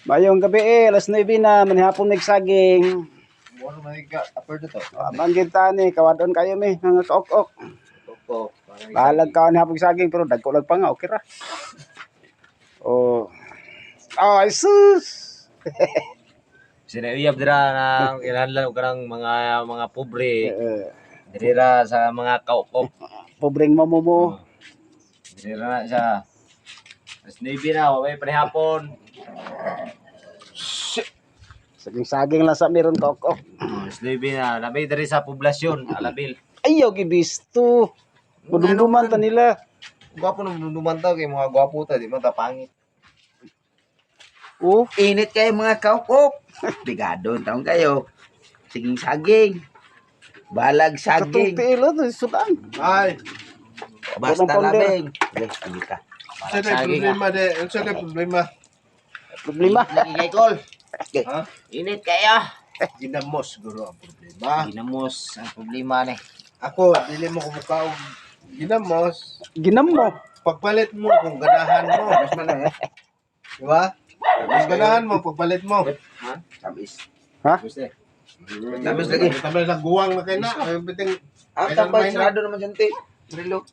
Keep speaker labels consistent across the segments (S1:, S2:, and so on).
S1: Mayong gabi alas 9 na, manihapon nagsaging.
S2: Ano man ka upper dito?
S1: Banggit ni, kawadon kayo mi, mga kaok-ok.
S2: Opo.
S1: Bahalag ka ni hapon saging, pero dagko lang pa nga, okay ra. Oh. Ay, sus!
S2: Sinauyab dira na kinahanglan og kanang mga pobre.
S1: Eh,
S2: Dira sa mga kaukop.
S1: pobreng mamumo.
S2: Dira na siya. Mas navy na, way panihapon.
S1: Saging-saging lang sa meron kaok-ok.
S2: Mas navy na, labay diri sa poblasyon, Alabil.
S1: Ayaw, gibisto. Mudumduman ta nila.
S2: Gwapo nung dumantaw kay mga gwapo ta, di man ta pangit.
S1: Oh,
S3: Init kayo mga kaukop. Bigado taon kayo. Siging saging. Balag saging.
S1: katutilo to, sudan.
S4: Ay,
S3: Basta
S1: Walang pounder.
S3: labing. Sige, hindi ka.
S4: sa na problema de, sa na problema.
S1: Problema.
S3: Nagigay call. Okay.
S4: Ha?
S3: Init kayo.
S4: Ginamos siguro ang problema.
S3: Ginamos ang problema ni.
S4: Ako, dili mo kumukha og ginamos.
S1: Ginam mo.
S4: Pagpalit mo kung ganahan mo. Mas man di ba? Mas ganahan mo pagpalit mo.
S3: Ha? Sabis.
S1: Ha?
S2: Gusto.
S3: Tapos lagi.
S4: Tambay lang guwang na kay na. Ay, biting
S3: Ang tambay sarado naman dyan, te. Rilo.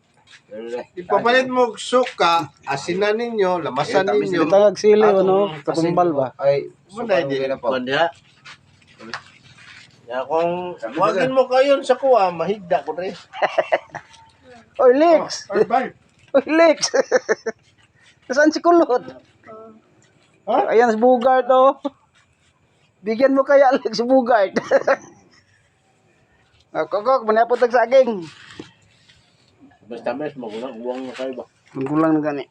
S4: ipapalit mo og suka, asinan ninyo, lamasan ninyo.
S1: Tangag sili, ano, katumbal ba?
S3: Ay,
S4: Muna di
S3: na po.
S4: Manda. Ya kung wagin mo kayon sa kuha, mahigda ko rin.
S1: Oy, Lex!
S4: Or bye.
S1: Oy, Lex! Saan si Kulot?
S4: Ha?
S1: Ayan, si Bugart, oh. Bigyan mo kaya, Lex, si Bugart. Kokok, manapot ang saging.
S4: Basta mes magulang uwang na kayo ba?
S1: Ang gulang na gani.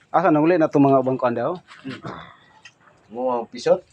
S1: Asa na uli na itong mga ubang kanda, oh?
S2: Mo ang pisot.